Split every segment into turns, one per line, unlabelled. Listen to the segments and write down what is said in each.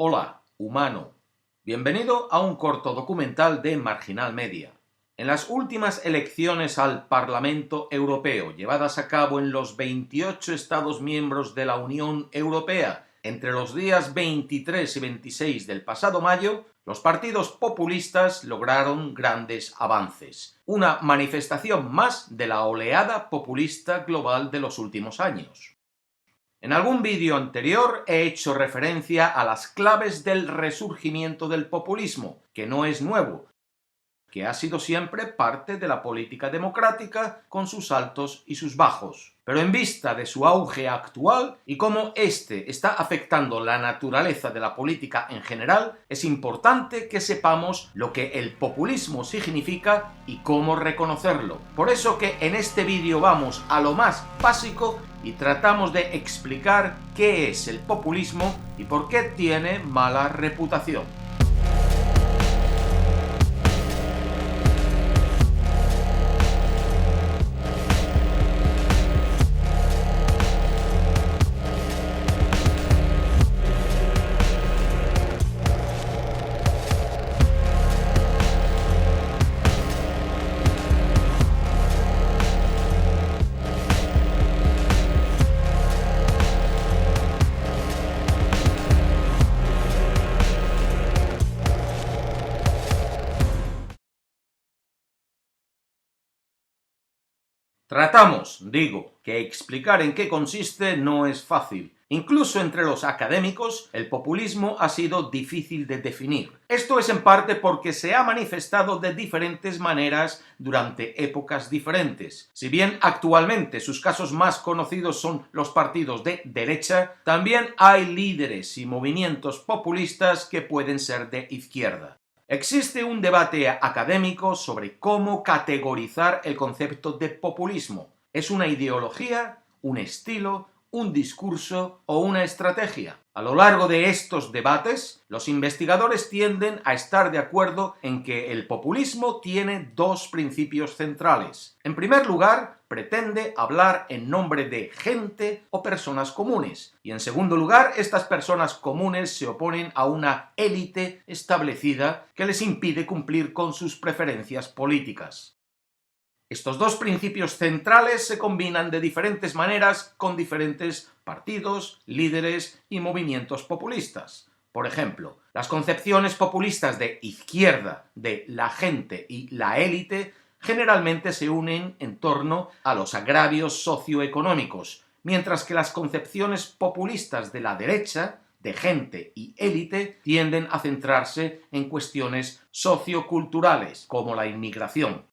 Hola, humano. Bienvenido a un corto documental de Marginal Media. En las últimas elecciones al Parlamento Europeo, llevadas a cabo en los 28 Estados miembros de la Unión Europea, entre los días 23 y 26 del pasado mayo, los partidos populistas lograron grandes avances. Una manifestación más de la oleada populista global de los últimos años. En algún vídeo anterior he hecho referencia a las claves del resurgimiento del populismo, que no es nuevo, que ha sido siempre parte de la política democrática con sus altos y sus bajos. Pero en vista de su auge actual y cómo éste está afectando la naturaleza de la política en general, es importante que sepamos lo que el populismo significa y cómo reconocerlo. Por eso que en este vídeo vamos a lo más básico y tratamos de explicar qué es el populismo y por qué tiene mala reputación. Tratamos, digo, que explicar en qué consiste no es fácil. Incluso entre los académicos, el populismo ha sido difícil de definir. Esto es en parte porque se ha manifestado de diferentes maneras durante épocas diferentes. Si bien actualmente sus casos más conocidos son los partidos de derecha, también hay líderes y movimientos populistas que pueden ser de izquierda. Existe un debate académico sobre cómo categorizar el concepto de populismo. ¿Es una ideología, un estilo, un discurso o una estrategia? A lo largo de estos debates, los investigadores tienden a estar de acuerdo en que el populismo tiene dos principios centrales. En primer lugar, pretende hablar en nombre de gente o personas comunes. Y en segundo lugar, estas personas comunes se oponen a una élite establecida que les impide cumplir con sus preferencias políticas. Estos dos principios centrales se combinan de diferentes maneras con diferentes partidos, líderes y movimientos populistas. Por ejemplo, las concepciones populistas de izquierda, de la gente y la élite generalmente se unen en torno a los agravios socioeconómicos, mientras que las concepciones populistas de la derecha, de gente y élite, tienden a centrarse en cuestiones socioculturales, como la inmigración.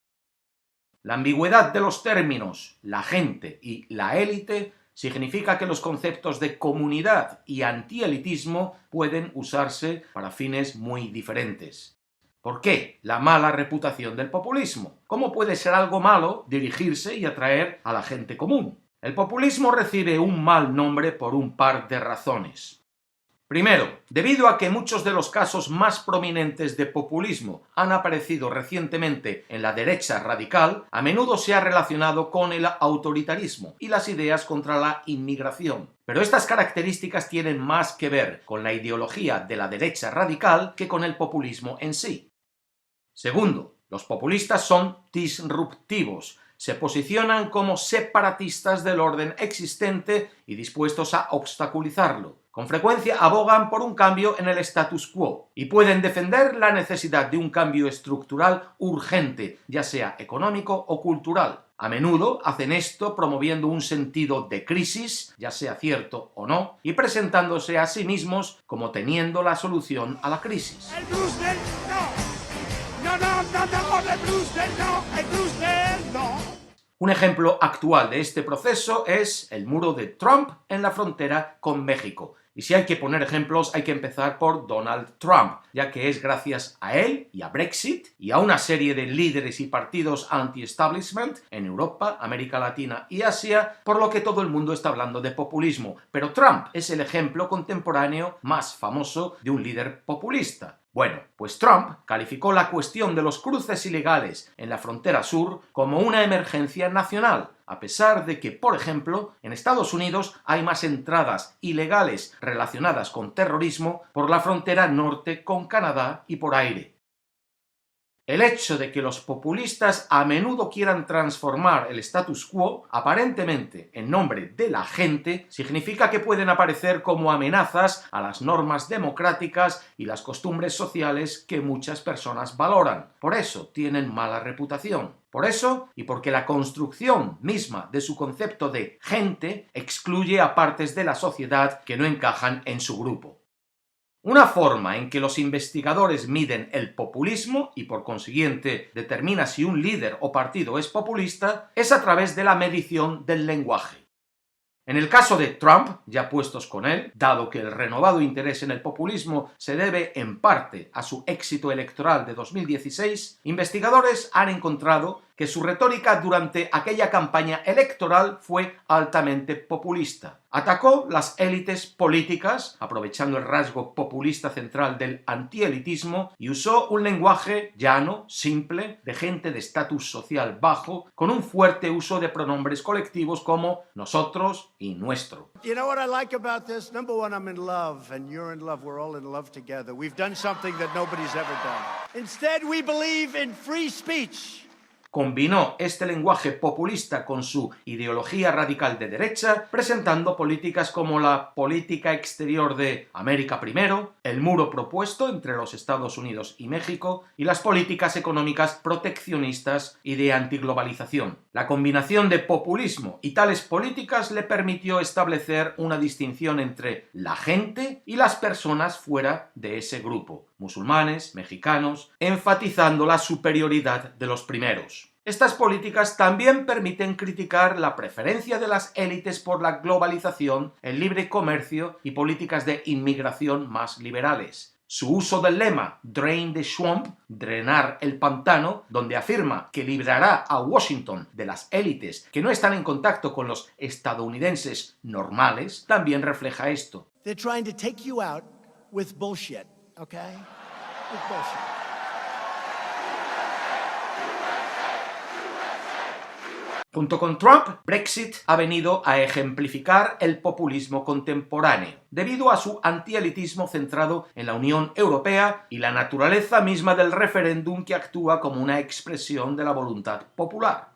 La ambigüedad de los términos la gente y la élite significa que los conceptos de comunidad y antielitismo pueden usarse para fines muy diferentes. ¿Por qué la mala reputación del populismo? ¿Cómo puede ser algo malo dirigirse y atraer a la gente común? El populismo recibe un mal nombre por un par de razones. Primero, debido a que muchos de los casos más prominentes de populismo han aparecido recientemente en la derecha radical, a menudo se ha relacionado con el autoritarismo y las ideas contra la inmigración. Pero estas características tienen más que ver con la ideología de la derecha radical que con el populismo en sí. Segundo, los populistas son disruptivos. Se posicionan como separatistas del orden existente y dispuestos a obstaculizarlo. Con frecuencia abogan por un cambio en el status quo y pueden defender la necesidad de un cambio estructural urgente, ya sea económico o cultural. A menudo hacen esto promoviendo un sentido de crisis, ya sea cierto o no, y presentándose a sí mismos como teniendo la solución a la crisis.
El Brussel no. El Brussel no.
Un ejemplo actual de este proceso es el muro de Trump en la frontera con México. Y si hay que poner ejemplos, hay que empezar por Donald Trump, ya que es gracias a él y a Brexit y a una serie de líderes y partidos anti-establishment en Europa, América Latina y Asia, por lo que todo el mundo está hablando de populismo. Pero Trump es el ejemplo contemporáneo más famoso de un líder populista. Bueno, pues Trump calificó la cuestión de los cruces ilegales en la frontera sur como una emergencia nacional, a pesar de que, por ejemplo, en Estados Unidos hay más entradas ilegales relacionadas con terrorismo por la frontera norte con Canadá y por aire. El hecho de que los populistas a menudo quieran transformar el status quo, aparentemente en nombre de la gente, significa que pueden aparecer como amenazas a las normas democráticas y las costumbres sociales que muchas personas valoran. Por eso tienen mala reputación. Por eso, y porque la construcción misma de su concepto de gente excluye a partes de la sociedad que no encajan en su grupo. Una forma en que los investigadores miden el populismo y por consiguiente determina si un líder o partido es populista es a través de la medición del lenguaje. En el caso de Trump, ya puestos con él, dado que el renovado interés en el populismo se debe en parte a su éxito electoral de 2016, investigadores han encontrado que su retórica durante aquella campaña electoral fue altamente populista. Atacó las élites políticas, aprovechando el rasgo populista central del antielitismo, y usó un lenguaje llano, simple, de gente de estatus social bajo, con un fuerte uso de pronombres colectivos como nosotros y nuestro.
You know what I like about this? Number one, I'm in love, and you're in love. We're all in love together. We've done something that nobody's ever done. Instead, we believe in free speech.
Combinó este lenguaje populista con su ideología radical de derecha, presentando políticas como la política exterior de América primero, el muro propuesto entre los Estados Unidos y México y las políticas económicas proteccionistas y de antiglobalización. La combinación de populismo y tales políticas le permitió establecer una distinción entre la gente y las personas fuera de ese grupo, musulmanes, mexicanos, enfatizando la superioridad de los primeros. Estas políticas también permiten criticar la preferencia de las élites por la globalización, el libre comercio y políticas de inmigración más liberales. Su uso del lema Drain the Swamp, drenar el pantano, donde afirma que librará a Washington de las élites que no están en contacto con los estadounidenses normales, también refleja esto.
They're trying to take you out with bullshit, okay? With bullshit.
Junto con Trump, Brexit ha venido a ejemplificar el populismo contemporáneo, debido a su antielitismo centrado en la Unión Europea y la naturaleza misma del referéndum que actúa como una expresión de la voluntad popular.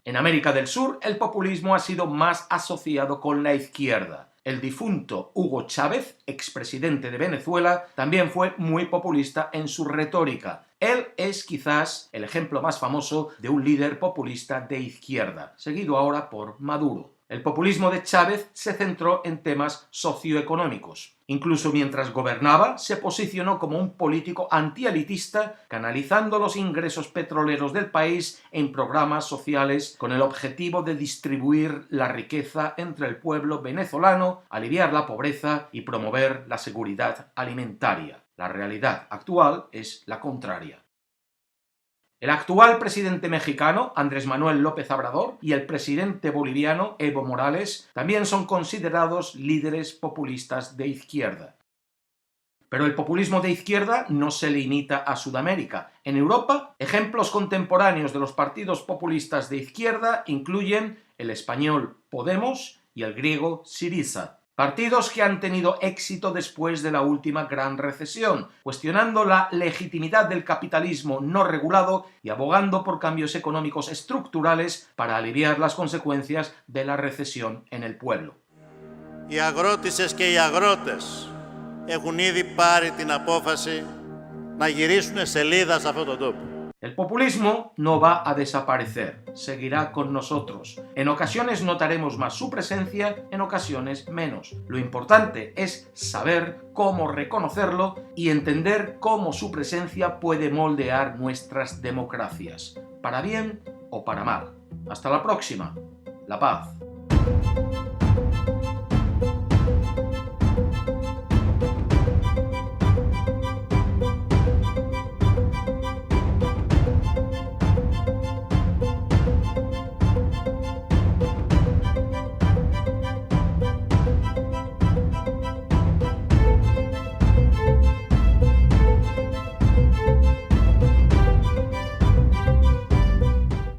En América del Sur, el populismo ha sido más asociado con la izquierda. El difunto Hugo Chávez, expresidente de Venezuela, también fue muy populista en su retórica. Él es quizás el ejemplo más famoso de un líder populista de izquierda, seguido ahora por Maduro. El populismo de Chávez se centró en temas socioeconómicos. Incluso mientras gobernaba, se posicionó como un político antielitista, canalizando los ingresos petroleros del país en programas sociales con el objetivo de distribuir la riqueza entre el pueblo venezolano, aliviar la pobreza y promover la seguridad alimentaria. La realidad actual es la contraria. El actual presidente mexicano, Andrés Manuel López Obrador, y el presidente boliviano, Evo Morales, también son considerados líderes populistas de izquierda. Pero el populismo de izquierda no se limita a Sudamérica. En Europa, ejemplos contemporáneos de los partidos populistas de izquierda incluyen el español Podemos y el griego Syriza. Partidos que han tenido éxito después de la última gran recesión, cuestionando la legitimidad del capitalismo no regulado y abogando por cambios económicos estructurales para aliviar las consecuencias de la recesión en el pueblo.
Οι αγρότισσες και οι αγρότες έχουν ήδη πάρει την απόφαση να γυρίσουν σελίδα σε αυτόν τον τόπο.
El populismo no va a desaparecer, seguirá con nosotros. En ocasiones notaremos más su presencia, en ocasiones menos. Lo importante es saber cómo reconocerlo y entender cómo su presencia puede moldear nuestras democracias, para bien o para mal. Hasta la próxima. La paz.